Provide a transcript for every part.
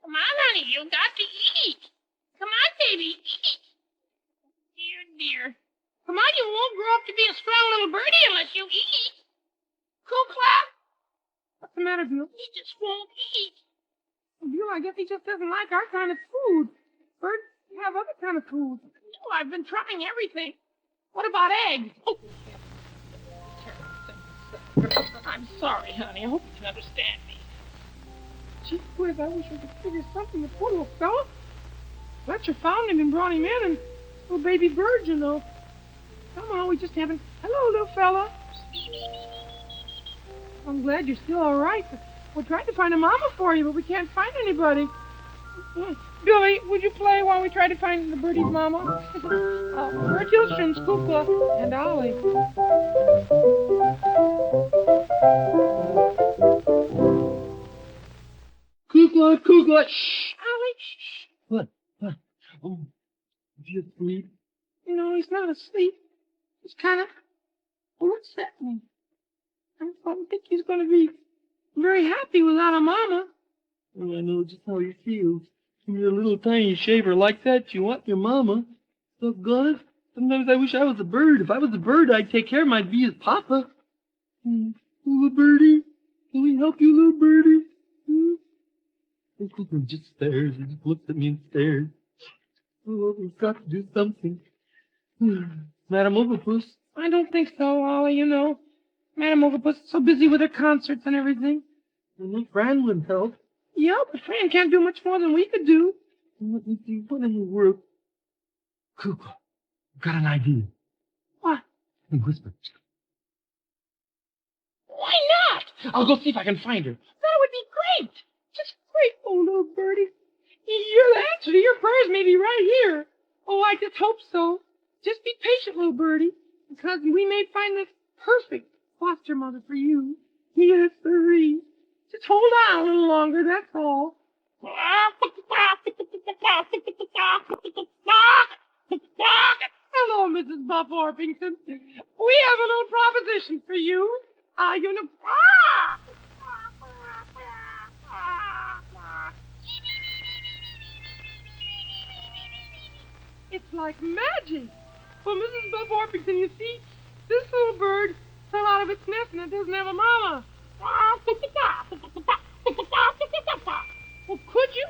Come on, honey, you got to eat. Come on, baby, eat. Dear, dear. Come on, you won't grow up to be a strong little birdie unless you eat. Kukla? What's the matter, Bill? He just won't eat. Bill, I guess he just doesn't like our kind of food. Birds have other kind of food. No, I've been trying everything. What about eggs? Oh. I'm sorry, honey. I hope you can understand me. Gee whiz, I wish I could figure something to poor little fella. Fletcher found him and brought him in, and little baby bird, you know. Somehow we just haven't... Hello, little fella. I'm glad you're still all right. We're trying to find a mama for you, but we can't find anybody. Billy, would you play while we try to find the birdie's mama? We're Tilstrom's Kukla and Ollie. Kukla. Shh, Ollie, shh. What? Oh, is he asleep? No, he's not asleep. He's kind of... What's that mean? I don't think he's going to be very happy without a mama. Well, I know just how he feels. When you're a little tiny shaver like that, you want your mama. Doggone it. Sometimes I wish I was a bird. If I was a bird, I'd take care of him. I'd be his papa. Little birdie, can we help you, little birdie? And Kukla just stares. He just looks at me and stares. Oh, we've got to do something. Madam Overpuss. I don't think so, Ollie, you know. Madam Overpuss is so busy with her concerts and everything. And then Fran wouldn't help. Yeah, but Fran can't do much more than we could do. Let me see, what in the world? Kukla, I've got an idea. What? And whisper. Why not? I'll go see if I can find her. That would be great. Just great, oh, little birdie. You're the answer to your prayers may be right here. Oh, I just hope so. Just be patient, little birdie, because we may find this perfect foster mother for you. Yes, sirree. Just hold on a little longer, that's all. Hello, Mrs. Buff Orpington. We have a little proposition for you. You know... It's like magic. Well, Mrs. Buff Orpington, you see, this little bird fell out of its nest and it doesn't have a mama. Well, could you?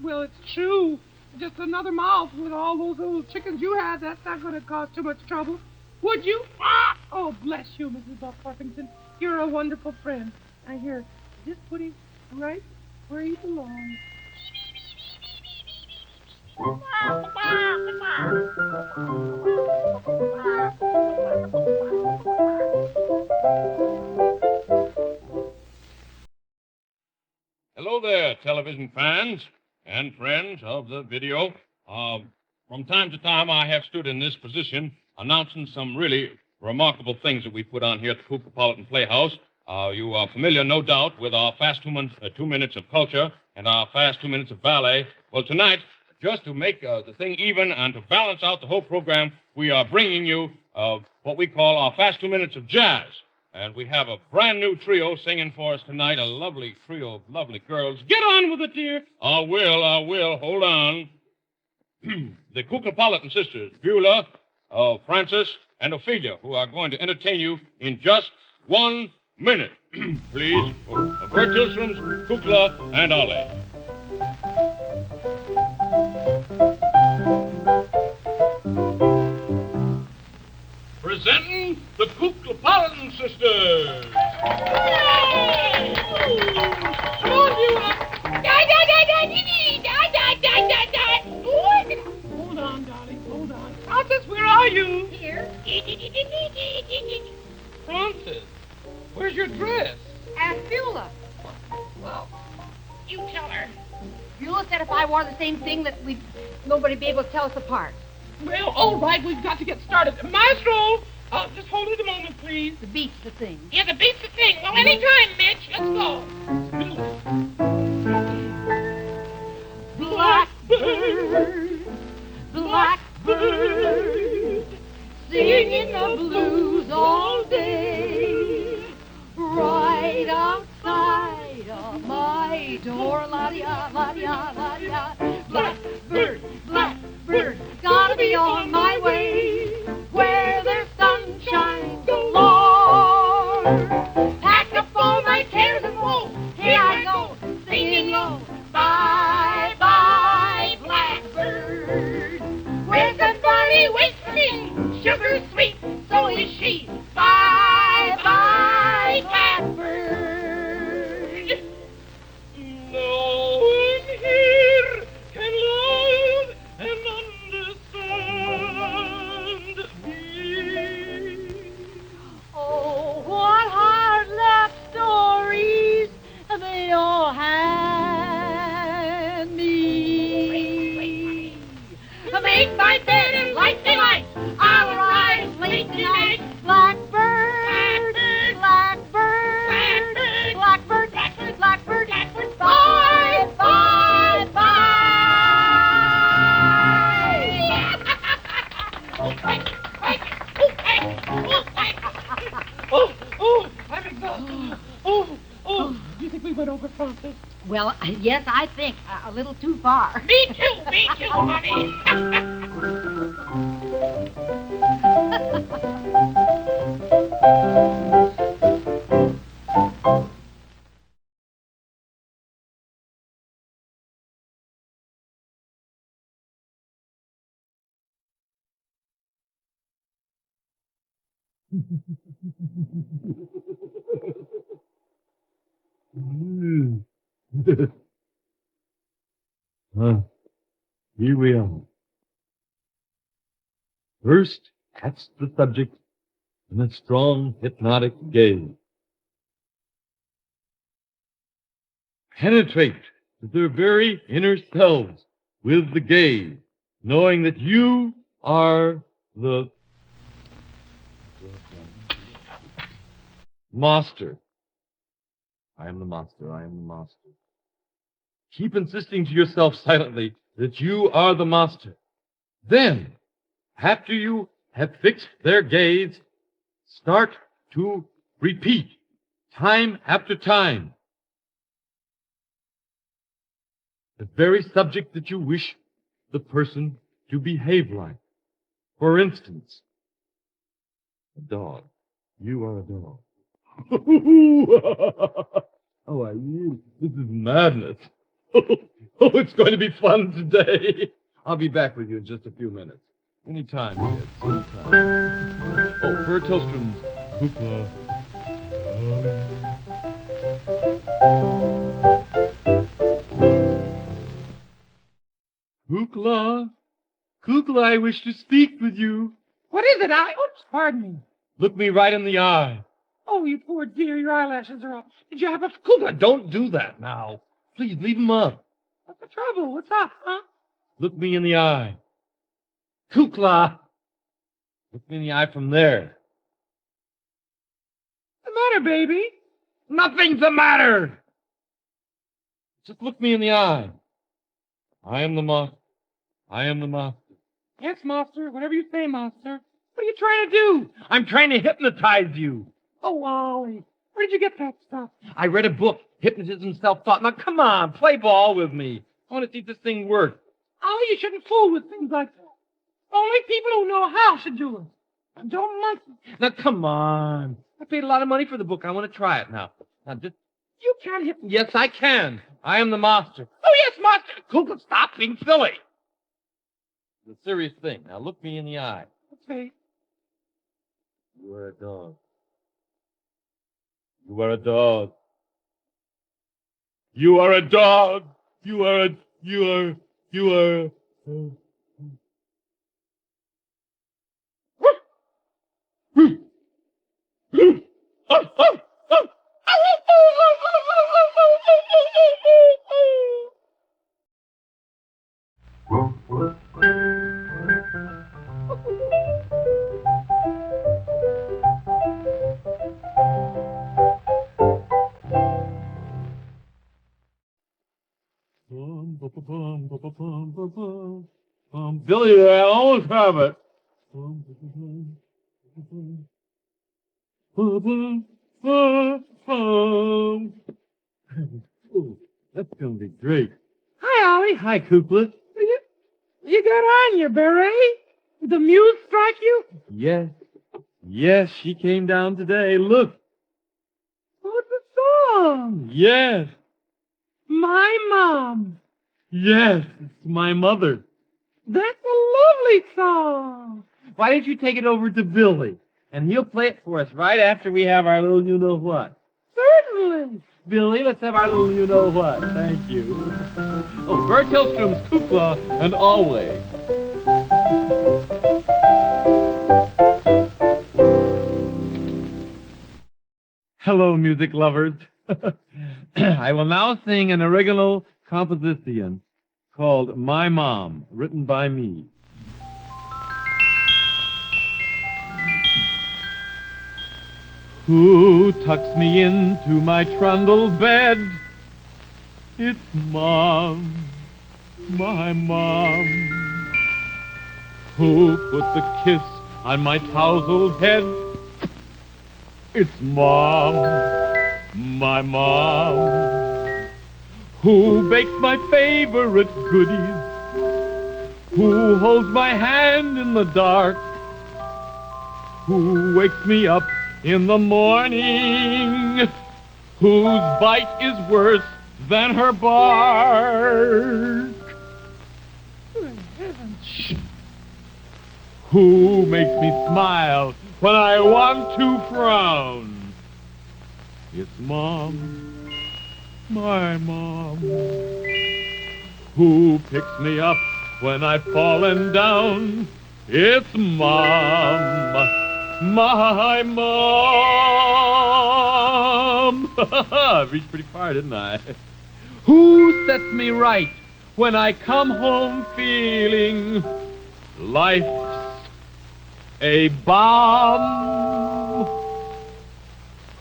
Well, it's true. Just another mouth with all those little chickens you had. That's not going to cause too much trouble. Would you? Oh, bless you, Mrs. Buff Orpington. You're a wonderful friend. I hear. Just put him right where he belongs. Hello there, television fans and friends of the video. From time to time, I have stood in this position announcing some really remarkable things that we put on here at the Kuklapolitan Playhouse. You are familiar, no doubt, with our fast 2 minutes of culture and our fast 2 minutes of ballet. Well, tonight, just to make the thing even and to balance out the whole program, we are bringing you what we call our fast 2 minutes of jazz. And we have a brand new trio singing for us tonight, a lovely trio of lovely girls. Get on with it, dear. I will. Hold on. The Kuklapolitan sisters, Beulah, Frances, and Ophelia, who are going to entertain you in just 1 minute. Please, Bert Tilstrom's Kukla and Ollie. Presenting the Kuklapolitan sisters. Hooray! Come on, Beulah. Hold on, darling, hold on. Frances, where are you? Here. Frances, where's your dress? Ask Beulah. Well, you tell her. Beulah said if I wore the same thing that nobody be able to tell us apart. Well, all right, we've got to get started. Maestro, just hold it a moment, please. The beat's the thing. Yeah, the beat's the thing. Well, anytime, Mitch. Let's go. Blackbird, blackbird, singing the blues all day, right outside door-la-dia, la-dia, la-dia. Blackbird, blackbird, gotta be on my way where there's sunshine galore. Pack up all my cares and woes, here I go, singing low. Bye, bye, blackbird. Where's the birdie waits for me? Sugar sweet, so is she. Bye, bye, blackbird. No one here can love and understand me. Oh, what hard luck stories they all hand me. Make my bed and light the light. I'll arise late tonight. Blackbird, blackbird, blackbird, blackbird, blackbird, blackbird. Bye, bye, Oh, I'm exhausted. Oh, you think we went over, Francis? Well, yes, I think a little too far. Me too, honey. Here we are. First, catch the subject in a strong hypnotic gaze. Penetrate to their very inner selves with the gaze, knowing that you are the master. I am the master. I am the master. Keep insisting to yourself silently that you are the master. Then, after you have fixed their gaze, start to repeat time after time the very subject that you wish the person to behave like. For instance, a dog. You are a dog. Oh, I mean, this is madness. Oh, it's going to be fun today. I'll be back with you in just a few minutes. Anytime, kids. Anytime. Oh, for a toast from Kukla. Kukla. Kukla, I wish to speak with you. What is it, Ollie? Oops, pardon me. Look me right in the eye. Oh, you poor dear, your eyelashes are off. Did you have a... Kukla, don't do that now. Please, leave them up. What's the trouble? What's up, huh? Look me in the eye. Kukla! Look me in the eye from there. What's the matter, baby? Nothing's the matter! Just look me in the eye. I am the master. I am the master. Yes, master. Whatever you say, master. What are you trying to do? I'm trying to hypnotize you. Oh, Ollie. Where did you get that stuff? I read a book, Hypnotism, Self-Taught. Now, come on, play ball with me. I want to see if this thing works. Ollie, you shouldn't fool with things like that. Only people who know how should do it. And don't monkey. Now, come on. I paid a lot of money for the book. I want to try it now. Now, just... You can't hypnotize. Yes, I can. I am the master. Oh, yes, master. Kukla, stop being silly. It's a serious thing. Now, look me in the eye. Okay. You are a dog. You are a dog. You are a dog. You are a... Billy, I almost have it. Ooh, that's gonna be great. Hi, Ollie. Hi, Kukla. You got on your beret? Did the muse strike you? Yes. Yes, she came down today. Look. What's the song? Yes. My Mom. Yes, it's my mother. That's a lovely song. Why don't you take it over to Billy? And he'll play it for us right after we have our little you-know-what. Certainly. Billy, let's have our little you-know-what. Thank you. Oh, Bert Hillstrom's Kukla and Always. Hello, music lovers. I will now sing an original composition called My Mom, written by me. Who tucks me into my trundle bed? It's Mom, my Mom. Who puts a kiss on my tousled head? It's Mom, my Mom. Who bakes my favorite goodies? Who holds my hand in the dark? Who wakes me up in the morning? Whose bite is worse than her bark? Good heavens. Shh. Who makes me smile when I want to frown? It's Mom, my Mom. Who picks me up when I've fallen down? It's Mom, my Mom. I reached pretty far, didn't I? Who sets me right when I come home feeling life's a bomb?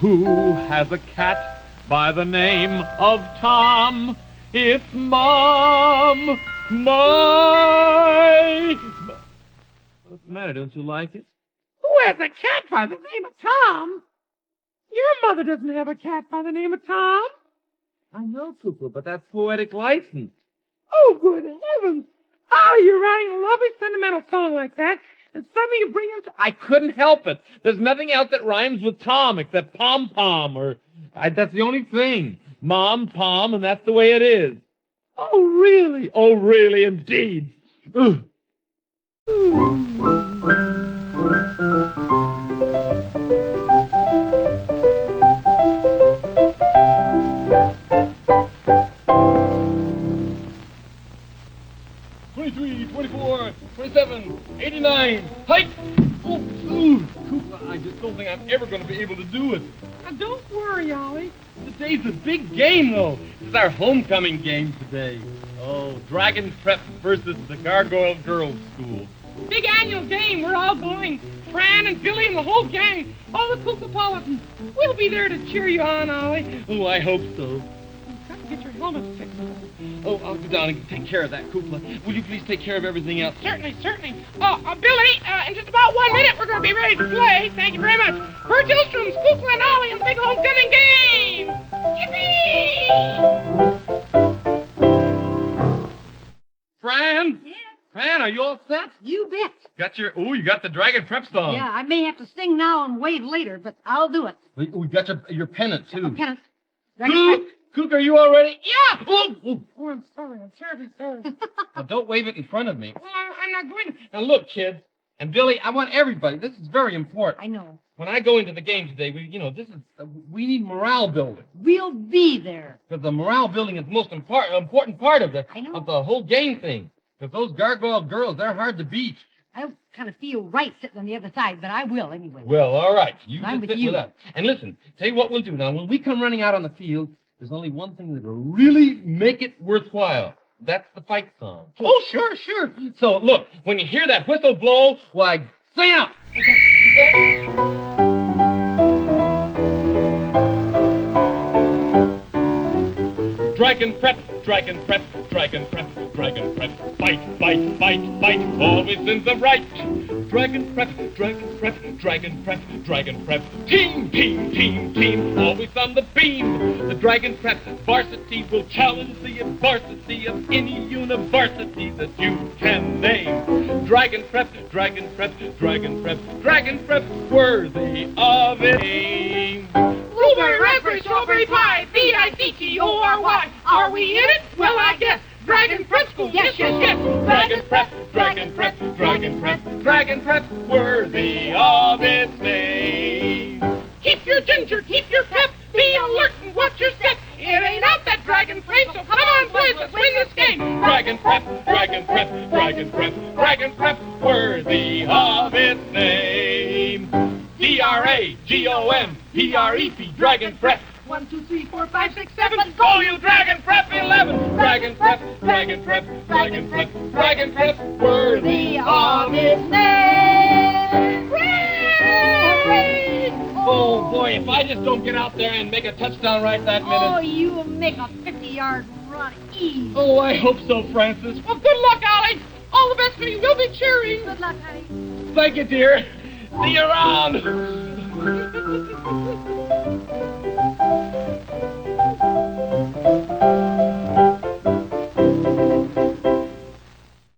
Who has a cat by the name of Tom? It's Mom, my... What's the matter? Don't you like it? Who has a cat by the name of Tom? Your mother doesn't have a cat by the name of Tom. I know, Kukla, but that's poetic license. Oh, good heavens. How are you writing a lovely sentimental song like that, and suddenly you bring in... I couldn't help it. There's nothing else that rhymes with Tom except pom-pom, or... that's the only thing. Mom, pom, and that's the way it is. Oh, really? Oh, really, indeed. Ugh. 23, 24, 27, 89. Hike! Oh, Kukla, I just don't think I'm ever going to be able to do it. Now, don't worry, Ollie. Today's a big game, though. This is our homecoming game today. Oh, Dragon Prep versus the Gargoyle Girls' School. Big annual game. We're all going. Fran and Billy and the whole gang. All the Kuklapolitans. We'll be there to cheer you on, Ollie. Oh, I hope so. You've got to get your helmet fixed. Oh, I'll go down and take care of that, Kukla. Will you please take care of everything else? Certainly, certainly. Billy, in just about 1 minute, we're going to be ready to play. Thank you very much. Bert Hillstrom's Kukla and Ollie in the big homecoming game. Yippee! Fran? Yeah, Fran, are you all set? you bet. You got the Dragon Prep song. Yeah, I may have to sing now and wave later, but I'll do it. We got your pennant, too. Pennant. Cook, are you all ready? Yeah! Oh, I'm sorry. I'm terribly sorry. Now, don't wave it in front of me. Well, I'm not going to. Now, look, kids, and Billy, I want everybody. This is very important. I know. When I go into the game today, we need morale building. We'll be there. Because the morale building is the most important part of the whole game thing. Because those gargoyle girls, they're hard to beat. I don't kind of feel right sitting on the other side, but I will anyway. Well, all right. You I'm just with sit you. with us. And listen, tell you what we'll do now. When we come running out on the field, there's only one thing that'll really make it worthwhile. That's the fight song. Oh, sure. So, look, when you hear that whistle blow, why, sing out. Dragon Prep, Dragon Prep, Dragon Prep, Dragon Prep. Fight, fight, fight, fight, always in the right. Dragon Prep, Dragon Prep, Dragon Prep, Dragon Prep. Team, team, team, team, always on the beam. The Dragon Prep varsity will challenge the varsity of any university that you can name. Dragon Prep, Dragon Prep, Dragon Prep, Dragon Prep, worthy of its name. Blueberry, raspberry, strawberry pie, Victory. Are we in it? Well, I guess. Dragon Prep School, yes, yes, yes. Dragon Prep, Dragon Prep, Dragon Prep, Dragon Prep, worthy of its name. Keep your ginger, keep your pep, be alert and watch your step. It ain't out that Dragon Prep, so come on, boys, let's win this game. Dragon Prep, Dragon Prep, Dragon Prep, Dragon Prep, worthy of its name. DRAGOMPREP, Dragon Prep. 1, 2, 3, 4, 5, 6, 7. Let's go, you Dragon Prep 11! Dragon Prep, Dragon Prep, Dragon Prep, Dragon Prep, worthy of its name! Hooray! Oh, boy, if I just don't get out there and make a touchdown right that minute. Oh, you will make a 50-yard run easy. Oh, I hope so, Francis. Well, good luck, Ollie. All the best for you. We'll be cheering. Good luck, honey. Thank you, dear. See you around.